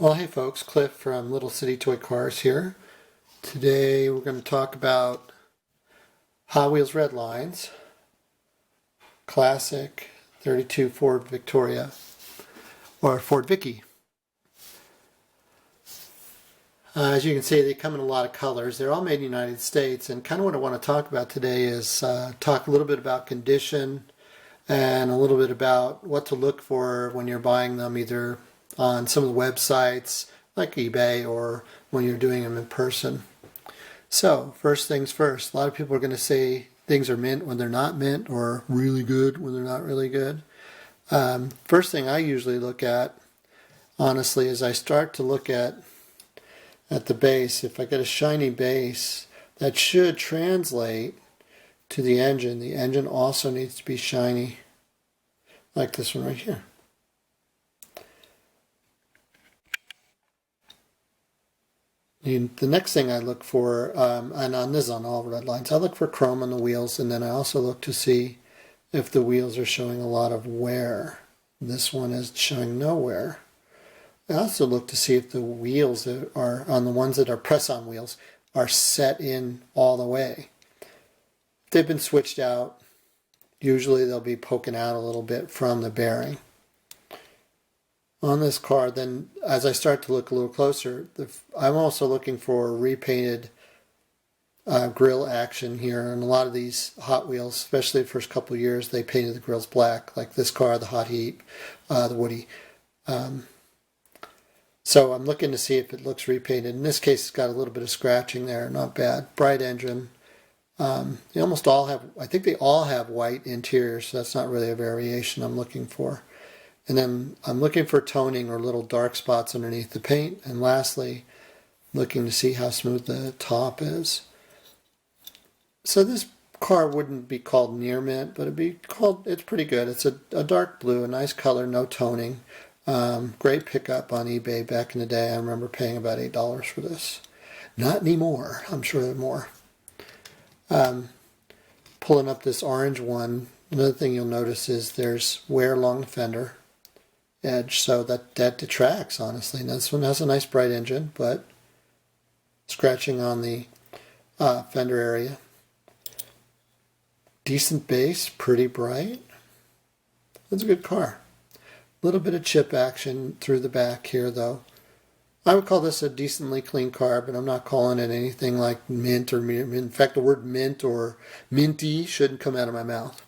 Well, hey folks, Cliff from Little City Toy Cars here. Today we're going to talk about Hot Wheels Redlines, classic 32 Ford Victoria, or Ford Vicky. As you can see, they come in a lot of colors. They're all made in the United States, and kind of what I want to talk about today is talk a little bit about condition and a little bit about what to look for when you're buying them, either on some of the websites like eBay or when you're doing them in person. So first things first, a lot of people are going to say things are mint when they're not mint, or really good when they're not really good. First thing I usually look at, honestly, is I start to look at the base. If I get a shiny base, that should translate to the engine. The engine also needs to be shiny, like this one right here. The next thing I look for, and on this on all Redlines, I look for chrome on the wheels, and then I also look to see if the wheels are showing a lot of wear. This one is showing no wear. I also look to see if the wheels are, on the ones that are press-on wheels, are set in all the way. If they've been switched out, usually they'll be poking out a little bit from the bearing. On this car, then, as I start to look a little closer, I'm also looking for repainted grill action here. And a lot of these Hot Wheels, especially the first couple of years, they painted the grills black, like this car, the Hot Heat, the Woody. So I'm looking to see if it looks repainted. In this case, it's got a little bit of scratching there, not bad. Bright engine. They almost all have, I think they all have white interiors, so that's not really a variation I'm looking for. And then I'm looking for toning or little dark spots underneath the paint. And lastly, looking to see how smooth the top is. So this car wouldn't be called near mint, but it'd be called, it's pretty good. It's a dark blue, a nice color, no toning. Great pickup on eBay back in the day. I remember paying about $8 for this. Not anymore. I'm sure there are more. Pulling up this orange one, another thing you'll notice is there's wear along the fender edge, so that detracts, honestly. Now, this one has a nice bright engine, but scratching on the fender area. Decent base, pretty bright. It's a good car. A little bit of chip action through the back here, though. I would call this a decently clean car, but I'm not calling it anything like mint or mint. In fact, the word mint or minty shouldn't come out of my mouth.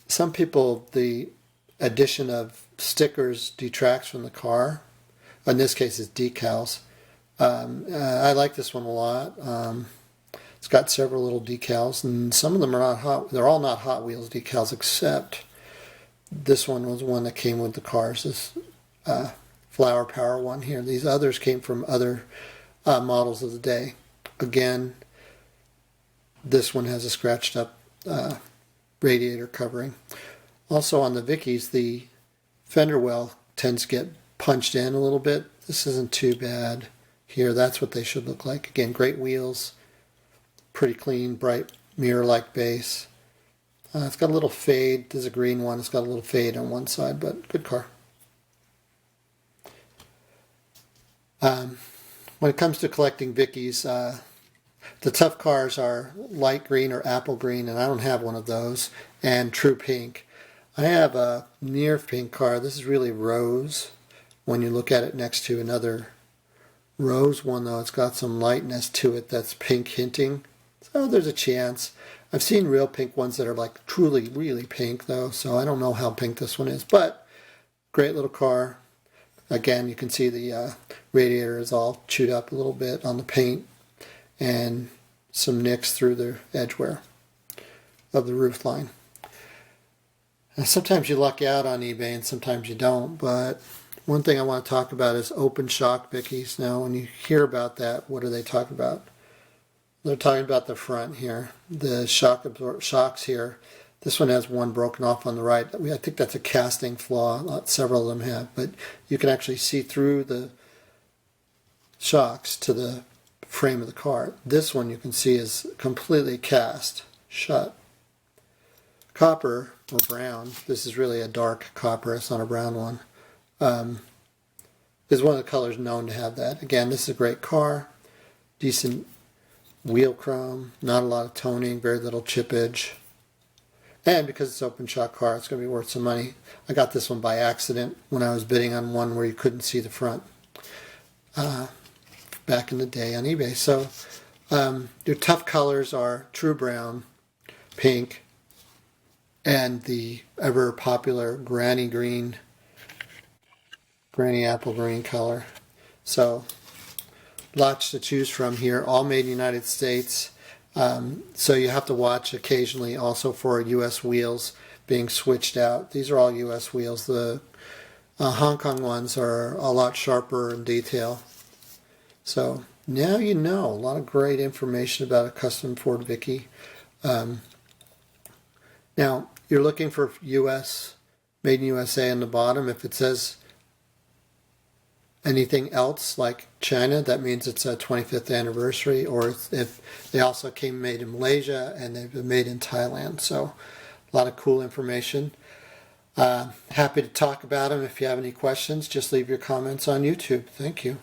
Some people, the addition of stickers detracts from the car. In this case, it's decals. I like this one a lot. It's got several little decals, and some of them are not hot. They're all not Hot Wheels decals, except this one was one that came with the cars. This Flower Power one here. These others came from other models of the day. Again, this one has a scratched up radiator covering. Also on the Vickies, the fender well tends to get punched in a little bit. This isn't too bad here. That's what they should look like. Again, great wheels, pretty clean, bright mirror-like base. It's got a little fade. There's a green one. It's got a little fade on one side, but good car. When it comes to collecting Vickies, the tough cars are light green or apple green, and I don't have one of those, and true pink. I have a near pink car. This is really rose when you look at it next to another rose one, though. It's got some lightness to it that's pink hinting. So there's a chance. I've seen real pink ones that are like truly, really pink, though, so I don't know how pink this one is. But great little car. Again, you can see the radiator is all chewed up a little bit on the paint, and some nicks through the edgeware of the roof line. And sometimes you luck out on eBay and sometimes you don't, but one thing I want to talk about is open shock Vickies. Now, when you hear about that, what are they talking about? They're talking about the front here, the shocks here. This one has one broken off on the right. I think that's a casting flaw. Several of them have, but you can actually see through the shocks to the frame of the car. This one you can see is completely cast shut. A copper or brown, this is really a dark copper, it's not a brown one, is one of the colors known to have that. Again, this is a great car, decent wheel chrome, not a lot of toning, very little chippage. And because it's an open shop car, it's going to be worth some money. I got this one by accident when I was bidding on one where you couldn't see the front back in the day on eBay. So your tough colors are true brown, pink, and the ever popular granny apple green color. So lots to choose from here, all made in the United States. So you have to watch occasionally also for U.S. wheels being switched out. These are all U.S. wheels. The Hong Kong ones are a lot sharper in detail. So now you know a lot of great information about a custom Ford Vicky. Now you're looking for U.S. made in USA on the bottom. If it says anything else like China, that means it's a 25th anniversary, or if they also came made in Malaysia and they've been made in Thailand. So a lot of cool information. Happy to talk about them. If you have any questions, just leave your comments on YouTube. Thank you.